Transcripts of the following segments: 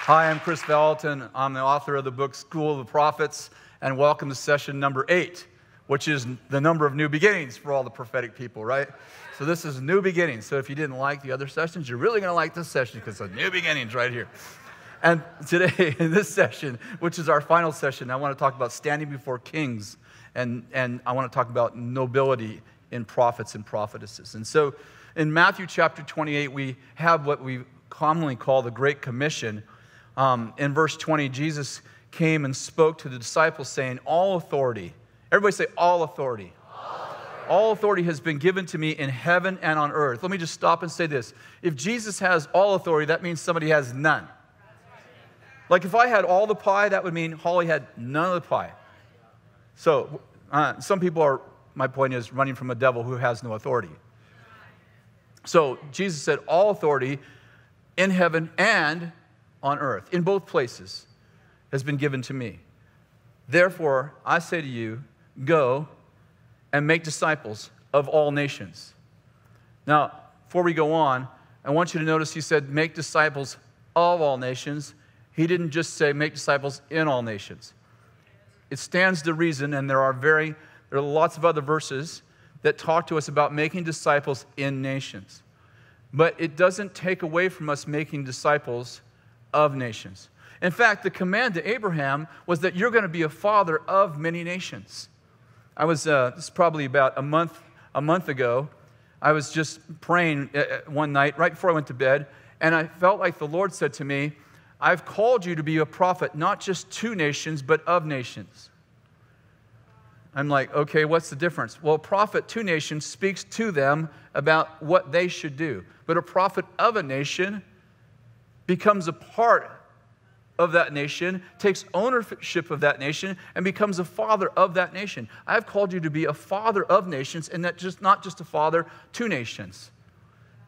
Hi, I'm Kris Vallotton. I'm the author of the book School of the Prophets, and welcome to session number 8, which is the number of new beginnings for all the prophetic people, right? So this is new beginnings. So if you didn't like the other sessions, you're really going to like this session because it's new beginnings right here. And today, in this session, which is our final session, I want to talk about standing before kings, and I want to talk about nobility in prophets and prophetesses. And so in Matthew chapter 28, we have what we commonly call the Great Commission. In verse 20, Jesus came and spoke to the disciples saying, all authority, everybody say all authority. All authority has been given to me in heaven and on earth. Let me just stop and say this. If Jesus has all authority, that means somebody has none. Like if I had all the pie, that would mean Holly had none of the pie. So some people are, my point is, running from a devil who has no authority. So Jesus said all authority in heaven and on earth, in both places, has been given to me. Therefore, I say to you, go and make disciples of all nations. Now, before we go on, I want you to notice he said, make disciples of all nations. He didn't just say make disciples in all nations. It stands to reason, and there are lots of other verses that talk to us about making disciples in nations. But it doesn't take away from us making disciples of nations. In fact, the command to Abraham was that you're going to be a father of many nations. I was, this is probably about a month ago, I was just praying one night right before I went to bed, and I felt like the Lord said to me, I've called you to be a prophet, not just to nations, but of nations. I'm like, okay, what's the difference? Well, a prophet to nations speaks to them about what they should do. But a prophet of a nation becomes a part of that nation, takes ownership of that nation, and becomes a father of that nation. I have called you to be a father of nations, and not just a father to nations.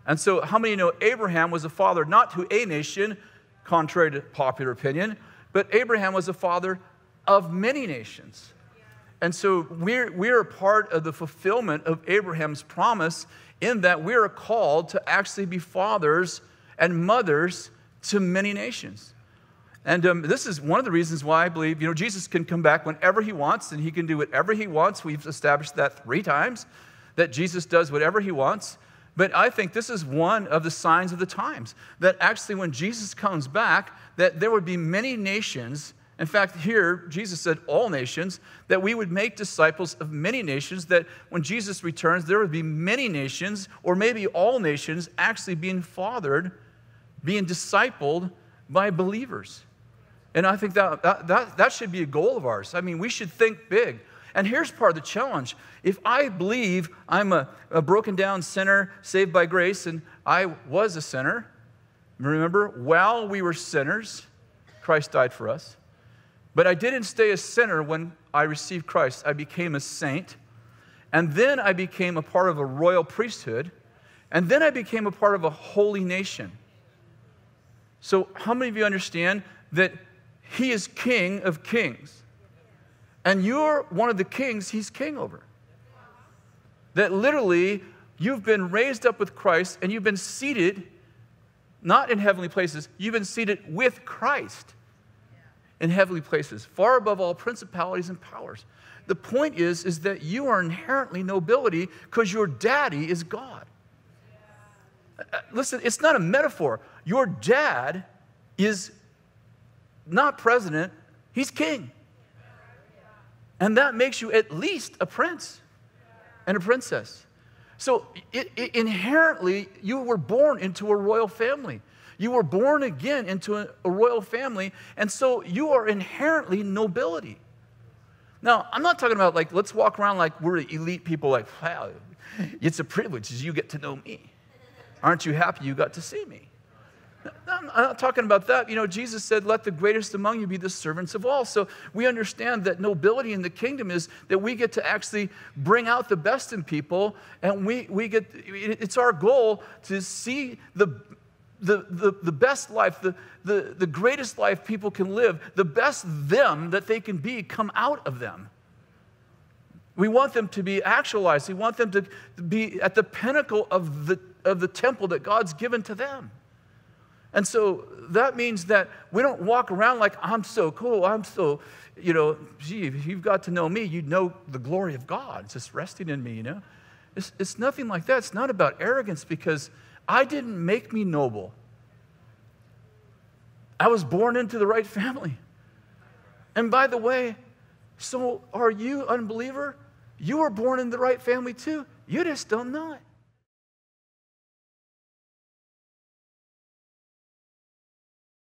And so how many know Abraham was a father not to a nation, contrary to popular opinion, but Abraham was a father of many nations. And so we're a part of the fulfillment of Abraham's promise in that we are called to actually be fathers and mothers to many nations. And this is one of the reasons why I believe, Jesus can come back whenever he wants, and he can do whatever he wants. We've established that 3 times, that Jesus does whatever he wants. But I think this is one of the signs of the times, that actually when Jesus comes back, that there would be many nations. In fact, here, Jesus said all nations, that we would make disciples of many nations, that when Jesus returns, there would be many nations, or maybe all nations, actually being fathered, being discipled by believers. And I think that should be a goal of ours. I mean, we should think big. And here's part of the challenge. If I believe I'm a broken down sinner saved by grace, and I was a sinner, remember, while we were sinners, Christ died for us. But I didn't stay a sinner when I received Christ. I became a saint. And then I became a part of a royal priesthood. And then I became a part of a holy nation. So how many of you understand that he is King of kings? And you're one of the kings he's king over. That literally you've been raised up with Christ and you've been seated, not in heavenly places, you've been seated with Christ in heavenly places, far above all principalities and powers. The point is that you are inherently nobility because your daddy is God. Listen, it's not a metaphor. Your dad is not president, he's king. And that makes you at least a prince and a princess. So inherently, you were born into a royal family. You were born again into a royal family, and so you are inherently nobility. Now, I'm not talking about like, let's walk around like we're elite people, like, wow, it's a privilege as you get to know me. Aren't you happy you got to see me? I'm not talking about that. Jesus said, let the greatest among you be the servants of all. So we understand that nobility in the kingdom is that we get to actually bring out the best in people, and it's our goal to see the best life, the greatest life people can live, the best them that they can be come out of them. We want them to be actualized. We want them to be at the pinnacle of the temple that God's given to them. And so that means that we don't walk around like, I'm so cool, I'm so, gee, if you've got to know me, you'd know the glory of God. It's just resting in me, It's nothing like that. It's not about arrogance, because I didn't make me noble. I was born into the right family. And by the way, so are you, unbeliever? You were born in the right family too. You just don't know it.